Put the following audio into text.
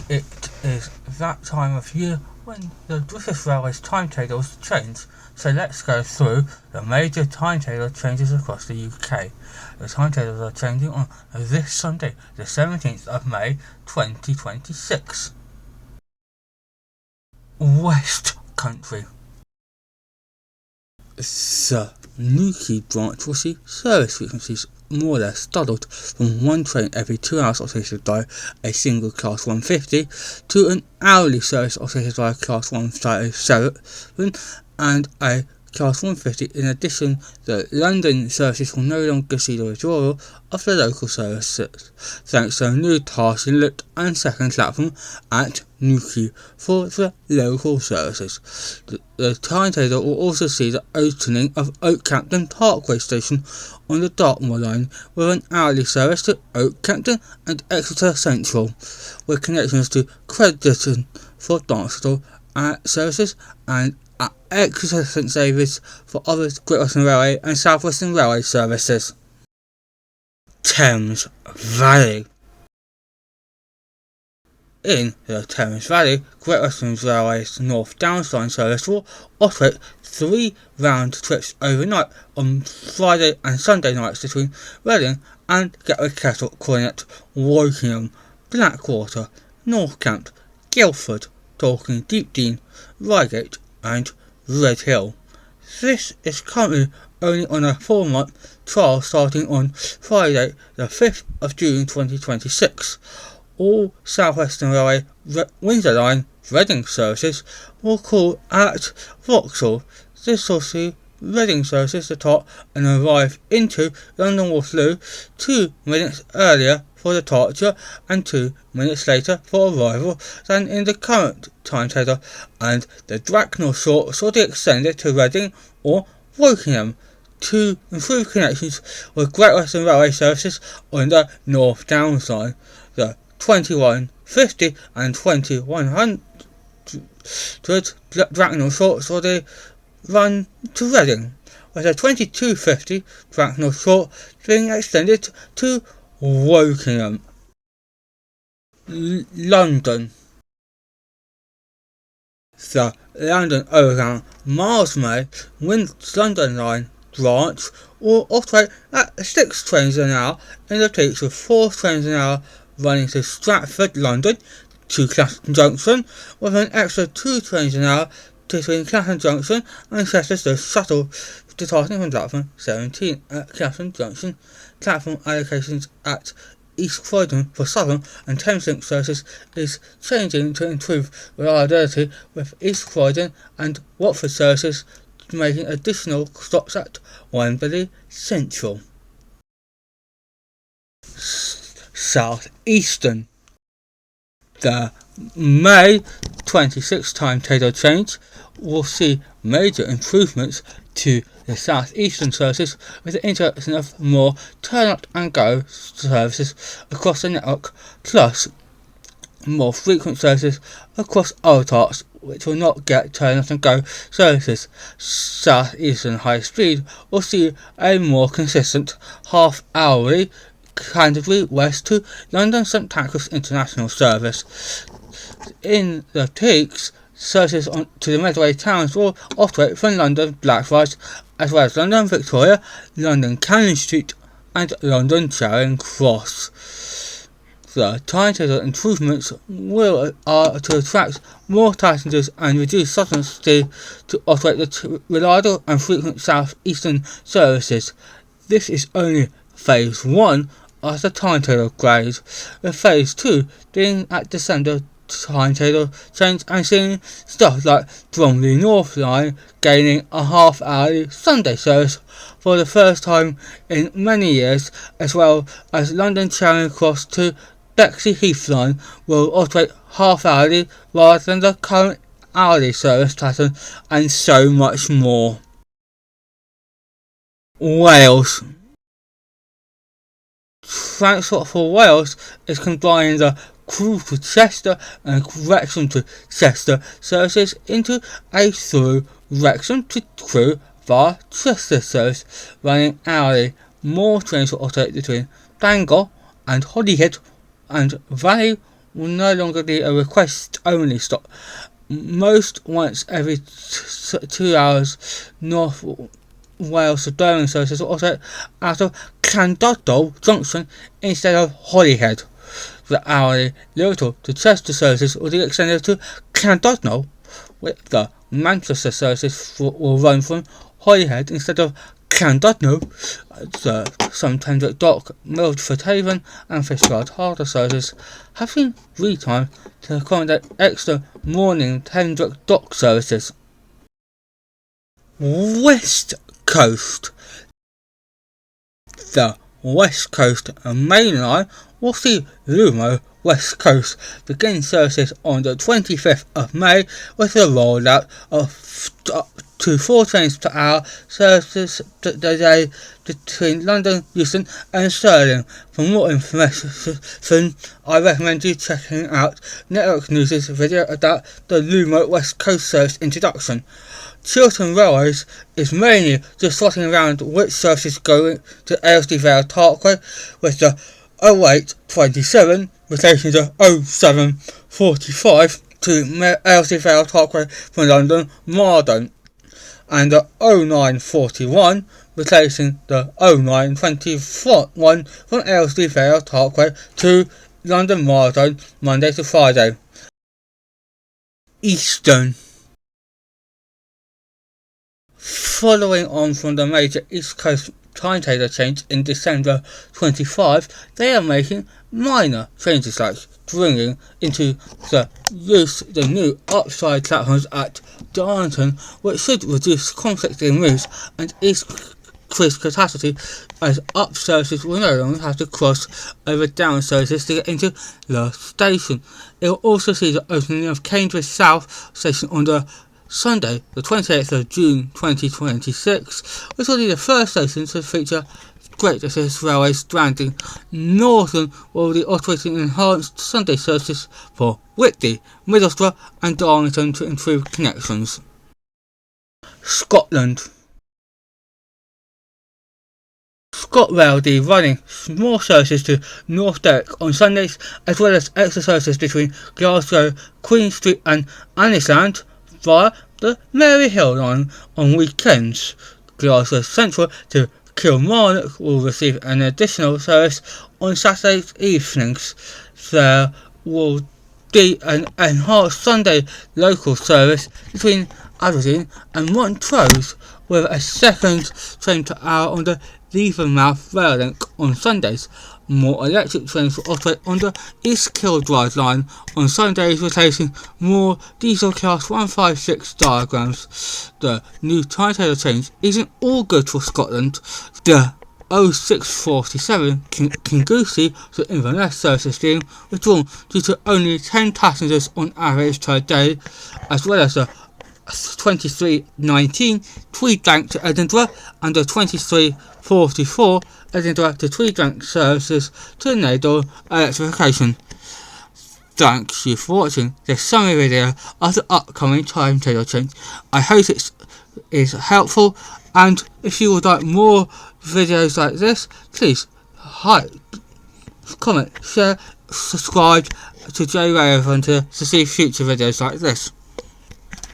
It is that time of year when the British Railways timetables change, so let's go through the major timetable changes across the UK. The timetables are changing on this Sunday, the 17th of May 2026. West Country. The Newquay branch will see service frequencies more or less doubled from one train every 2 hours operated by a single Class 150 to an hourly service operated by a Class 137 and a Class 150. In addition, the London services will no longer see the withdrawal of the local services, thanks to a new task inlet and second platform at Newquay for the local services. The timetable will also see the opening of Oakhampton Parkway Station on the Dartmoor line with an hourly service to Oakhampton and Exeter Central, with connections to Crediton for Dunstable services and at Exeter St David's for other Great Western Railway and Southeastern Railway services. Thames Valley. In the Thames Valley, Great Western Railway's North Downs Line service will operate 3 round trips overnight on Friday and Sunday nights between Reading and Gatwick Castle, calling at Wokingham, Blackwater, Northcamp, Guildford, Dorking, Deepdene, Reigate and Red Hill. This is currently only on a 4-month trial starting on Friday the 5th of June 2026. All South Western Railway Windsor Line Reading services will call at Vauxhall. This will see Reading services depart and arrive into London Waterloo 2 minutes earlier for departure and 2 minutes later for arrival than in the current timetable, and the Bracknell short shall be extended to Reading or Wokingham to improve connections with Great Western Railway services on the North Downs Line. The 2150 and 2100 Bracknell shorts will be run to Reading, with the 2250 Bracknell short being extended to Wokingham. London. The London Overground Miles-May London Line branch will operate at 6 trains an hour in the peaks, with 4 trains an hour running to Stratford, London, to Clapham Junction, with an extra 2 trains an hour between Clapham Junction and Chester shuttle departing from platform 17 at Clapham Junction. Platform allocations at East Croydon for Southern and Thameslink services is changing to improve reliability, with East Croydon and Watford services making additional stops at Wembley Central. Southeastern. The May 26 timetable change will see major improvements to the Southeastern services, with the introduction of more turn up and go services across the network, plus more frequent services across other parts which will not get turn up and go services. Southeastern High Speed will see a more consistent half-hourly Canterbury West to London St Pancras International service. In the peaks, services to the Medway towns will operate from London Blackfriars, as well as London Victoria, London Cannon Street and London Charing Cross. The timetable improvements are to attract more passengers and reduce subsidy to operate the reliable and frequent Southeastern services. This is only Phase 1 of the timetable grade, with Phase 2 being at December timetable change and seeing stuff like Bromley North Line gaining a half-hourly Sunday service for the first time in many years, as well as London Charing Cross to Bexley Heath Line will operate half-hourly rather than the current hourly service pattern, and so much more. Wales. Transport for Wales is combining the Crewe to Chester and Wrexham to Chester services into a through Wrexham to Crewe via Chester service, running hourly. More trains will operate between Bangor and Holyhead and Valley will no longer be a request-only stop. Most once every 2 hours North Wales Birmingham services will operate out of Llandudno Junction instead of Holyhead. The hourly Liverpool to Chester services will be extended to Llandudno, with the Manchester services will run from Holyhead instead of Llandudno. The sometimes at Dock, Milford Haven and Fishguard Harbour services have been retimed to accommodate extra morning Thames Dock services. West Coast. The West Coast Main Line will see Lumo West Coast begin services on the 25th of May with the rollout of up to 4 trains per hour services today between London, Euston and Stirling. For more information, I recommend you checking out Network News' video about the Lumo West Coast service introduction. Chiltern Railways is mainly just sorting around which services go to Aylesbury Vale Parkway, with the 0827 replacing the 0745 to Aylesbury Vale Parkway from London Mardon, and the 0941 replacing the 0921 from Aylesbury Vale Parkway to London Mardon Monday to Friday. Eastern. Following on from the major East Coast timetable change in December 25, they are making minor changes like bringing into the use the new upside platforms at Darlington, which should reduce conflicting routes and increase capacity, as up services will no longer have to cross over down services to get into the station. It will also see the opening of Cambridge South Station on the Sunday, the 28th of June 2026, which will be the first station to feature Great Assist Railway stranding. Northern will be operating enhanced Sunday services for Whitby, Middlesbrough and Darlington to improve connections. Scotland. ScotRail will be running more services to North Derrick on Sundays, as well as extra services between Glasgow, Queen Street and Annisland via the Maryhill line on weekends. Glasgow Central to Kilmarnock will receive an additional service on Saturday evenings. There will be an enhanced Sunday local service between Aberdeen and Montrose, with a second train per hour on the Levermouth Rail Link on Sundays. More electric trains will operate on the East Kilbride line on Sundays, replacing more diesel class 156 diagrams. The new timetable change isn't all good for Scotland. The 0647 Kingussie to Inverness services being withdrawn due to only 10 passengers on average per day, as well as the 2319 Tweedbank to Edinburgh and the 2344 Edinburgh to Tweedbank services to enable electrification. Thank you for watching this summary video of the upcoming timetable change. I hope it is helpful, and if you would like more videos like this, please comment, share, subscribe to J Ray to see future videos like this.